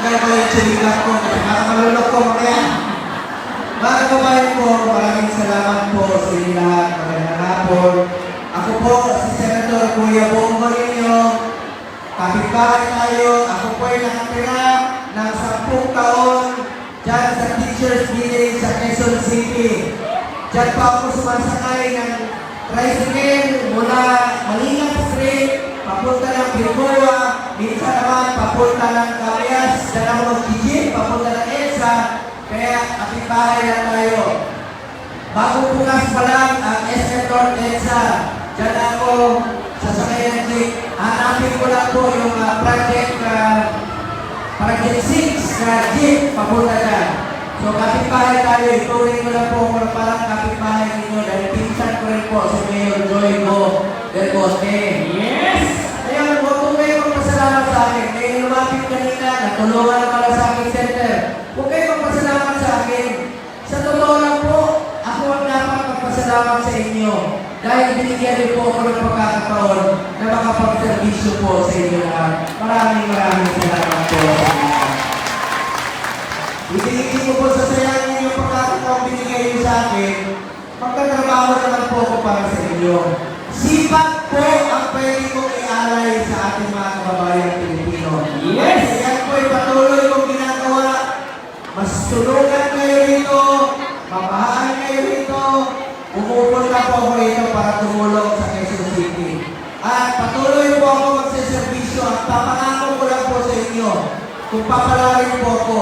Tanggal ko yung chiligan ko. Baka malulok ko mamaya. Mga kababayan po, maraming salamat po sa inyo lahat. Magandang hapon. Ako po, si Senator Kuya Bongo ninyo. Kapitbahay tayo. Ako po ay nakatira ng 10 taon dyan sa Teachers Village sa Quezon City. Dyan pa ako sumasakay ng tricycle mula Malingap Street, papunta ng Bilboa, minsan naman papunta ng Cabias, dyan ako mag-jeep, papunta ng EDSA, kaya kapitbahay na tayo. Bago bukas pa lang ang SM North EDSA, dyan ako sasakay ng jeep. Hanapin ko lang po yung project 6 na jeep, papunta dyan. So kapitbahay tayo, ituloy ko lang po kung parang kapitbahay ninyo dahil pinsan ko rin po si Mayor Joy Go del Bosque. Yes! Ayun, huwag po kayo magpasalamat sa akin. May lumapit kanina, natulungan na pala sa akin center. Huwag kayo magpasalamat sa akin. Sa totoo lang po, ako ang dapat magpasalamat sa inyo. Dahil binigyan din po ako ng pagkakataon na makapag-servisyo po sa inyo lahat. Maraming salamat po sa inyo. Ibigay ko po sa sayangin yung pagkakataong binigay niyo sa akin, magtatrabaho naman po ako para sa inyo. Sipag po ang pwede kong i-alay sa ating mga kababayang Pilipino. Yes! Yan po ay patuloy kong ginagawa. Mas tulungan kayo rito, mapahaan kayo rito, umupunta po ako rito para tumulong sa Quezon City. At patuloy po ako magsiservisyo at papangako ko lang po sa inyo, kung papalarin po ako,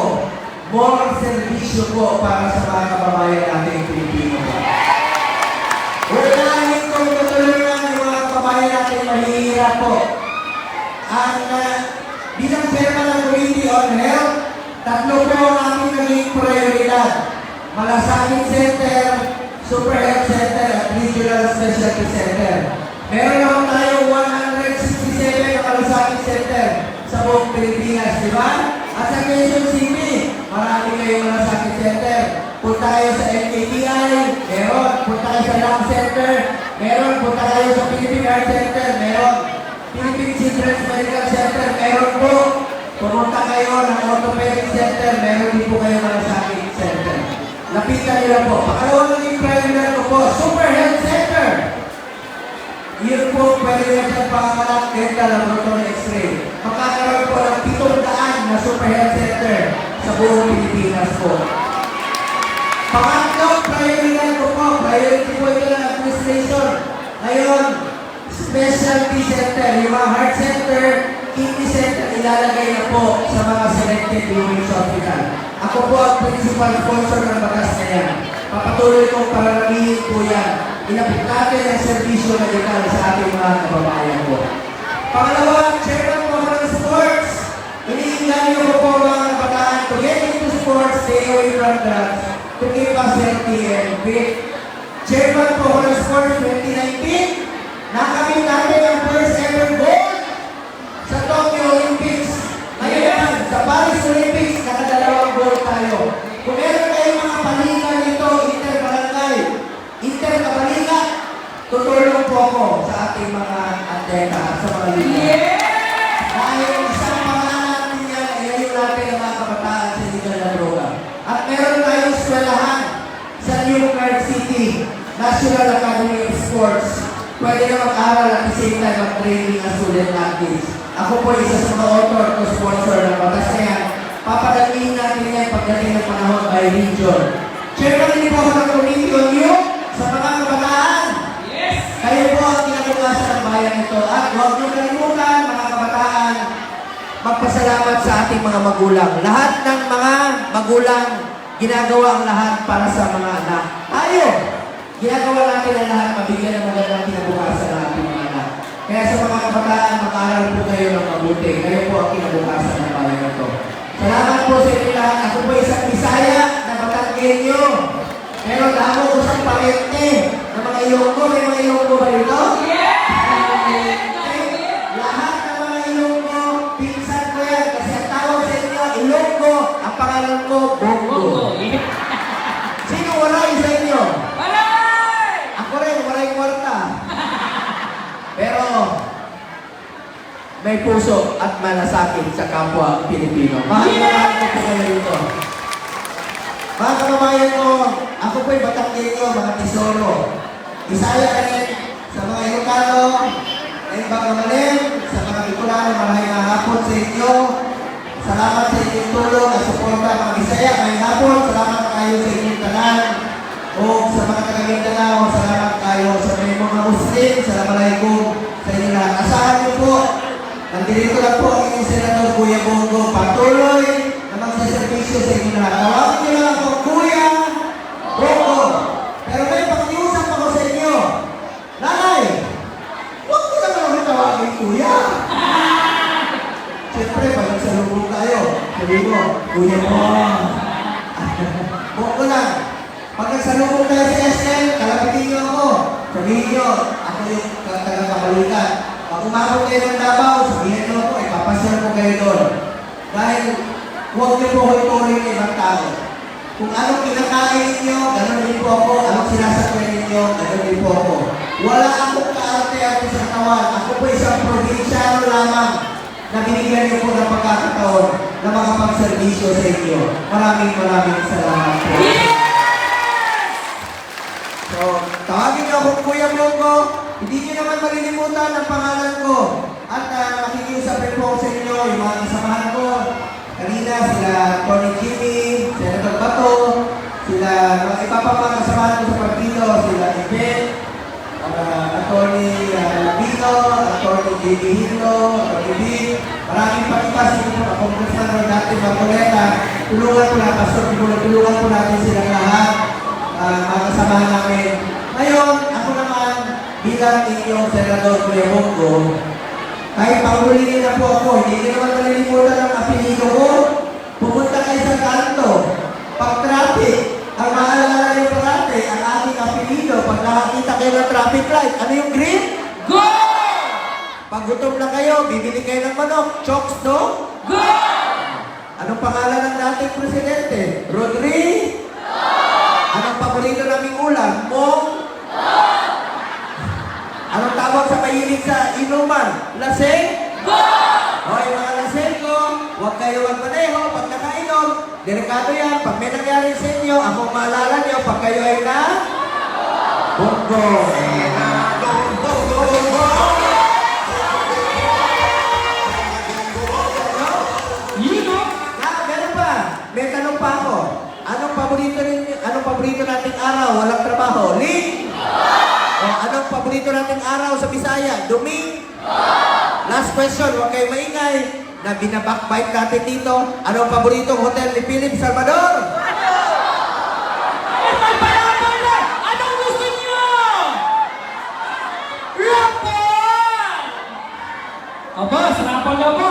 more servisyo po para sa mga kababayan natin Pilipino. Unahin kong tutulungan yung mga kababayan natin mahihirap po. Bilang chairman ng Committee on Health, 3 po ang aming naging prioridad. Malasakit Center, Super Health Center, at Regional Specialty Center. Meron naman tayo 167 na malasakit center sa buong Pilipinas, di ba? At sa Quezon City, marami kayong malasakit center. Punta kayo sa NKTI, meron. Punta kayo sa Lung Center, meron. Punta kayo sa Philippine Heart Center, meron. Philippine Children's Medical Center, meron po. Pumunta kayo ng Orthopedic Center, meron din po kayo malasakit center. Lapitan nila po. Pangalawa ng priority ko po, Super Health Center. Yun po, pwede na siyang pangamalak, dental, laboratory, x-ray. Makakaroon po ng 700 na Super Health Center sa buong Pilipinas po. Pangatlo, priority ko po. Priority po ito ng administration. Ngayon, specialty center, yung mga heart center, kidney center, ilalagay na po sa mga selected units hospital. Ako po ang principal sponsor ng batas na yan. Papatuloy kong paralamihin po yan. Inapit natin ang servisyo medikal sa ating mga kababayan po. Pangalawa, chairman po ng sports. Iniingan niyo po mga kabataan to get into sports, stay away from drugs, to keep us healthy and fit. Chairman po ng sports 2019, nakamit natin ang first ever gold sa Tokyo Olympics. Ngayon naman, sa Paris Olympics, nakadalawang gold tayo. Kung meron kayong mga palinga nito, interkabaliga, tutulong po ako sa ating mga atleta at sa mga liga. Dahil isang pangalan natin yan, ilayo natin ang mga kabataan sa illegal na droga. At meron tayong eskwelahan sa New York City, National Academy of Sports. Pwede na mag-aral at the same time mag-training ang student athletes. Ako po isa sa mga author o sponsor ng batas na yan. Papadagin natin yan pagdating ng panahon by region. Chairman din po ako ng Committee on Youth sa mga kabataan. Yes! Kayo po ang kinabukasan ng bayan ito. At huwag niyo kalimutan, mga kabataan, magpasalamat sa ating mga magulang. Lahat ng mga magulang, ginagawa ang lahat para sa mga anak. Tayo, ginagawa natin ang lahat, mabigyan ng magandang kinabukasan ng ating mga anak. Kaya sa mga kabataan, mag-aaral po kayo ng mabuti. Kayo po ang kinabukasan ng bayan ito. Salamat po sa inyo lahat. Ako po isang Bisaya na Batanggenyo. Pero damo ko sa parente ng mga Ilonggo. May mga Ilonggo ba dito? Lahat ng mga Ilonggo, pinsan ko yan. Kasi ang tawag sa inyo, Ilonggo, ang pangalan ko, Bongo. Sino walay sa inyo? Ako rin, walay kwarta. Pero, may puso at malasakit sa kapwa Pilipino. Mahal na mahal ko po kayo dito. Mga kababayan ko, ako po'y Batanggay ko, mga tesoro. Isaya ka rin sa mga Ilocano, na ibang kamanin, sa mga Bicolano, maraming hapon sa inyo. Salamat sa inyong tulong at suporta mga Bisaya. Ngayong hapon, salamat kayo sa inyong tanan. O sa mga taga-Mindanao, salamat kayo sa mga Muslim. Assalamualaikum sa inyo lahat. Asahan niyo po, nandito lang po ang inyong Senador Kuya Bongo. Patuloy na magsaservisyo sa inyo lahat. Tawagin niyo lang ako, Kuya Bongo. Pero may pakiusap ako sa inyo. Nanay, huwag ko naman ako tawagin Kuya. Siyempre, pag nagsalubong tayo, sabi mo, Kuya mo. Huwag ko lang. Pag nagsalubong tayo sa SM, kalapitin niyo ako. Sabihin niyo, ako yung taga-Kamalugan. Pag umabot kayo ng Davao, sabihin niyo ako, ipapasyal ko kayo doon. Dahil huwag niyo po huwag-tuloy ng ibang tao. Kung anong kinakain ninyo, gano'n din po ako. Anong sinasakyan ninyo, gano'n din po ako. Wala akong kaarte-arte sa katawan. Ako po isang probinsyano lamang na binigyan niyo po ng pagkakataon na makapagservisyo sa inyo. Maraming salamat po. So, tawagin niyo ako Kuya Bongo. Hindi niyo naman malilimutan ang pangalan ko. At makikiusap rin po sa inyo, yung mga kasamahan ko. Kanina sila Tony Jimmy, Senator Bato, sila mga iba pa mga kasamahan ko sa partido, sila Ibet, Atty. Lapino, Atty. J.B. Hilo, Atty. Big, maraming pa sino po, Congressman Rodate Marcoleta, tulungan po natin, Pastor Pibulo, tulungan po natin silang lahat, mga kasamahan namin. Ngayon, ako naman, bilang inyong Senador Kuya Bongo, kahit pangulihin na po ako, hindi nyo naman malilimutan ang apelido ko. Pumunta kayo sa kanto. Pag traffic, ang maalala nyo parate, ang aking apelido, pag nakakita kayo ng traffic light, ano yung green? Go! Pag gutom na kayo, bibili kayo ng manok. Chokes, no? Go! Anong pangalan ng dating presidente? Rodri? Anong paborito naming ulam? Mong? Anong tawag sa mahilig sa inuman? Laseng? Go! O, yung mga laseng ko, huwag kayo magmaneho pag nakainom. Delikado yan. Pag may nangyari sa inyo, akong maalala nyo, pag kayo ay na? Bongo. Meron pa. May tanong pa ako. Anong paborito nating araw? Walang trabaho. Ling? O, anong paborito nating araw sa Bisaya? Dumi? Last question, huwag kayo maingay. Na binabackbite natin dito. Anong paboritong hotel ni Philip Salvador? Anong gusto niyo? Rapon! Aba, sarapan na po!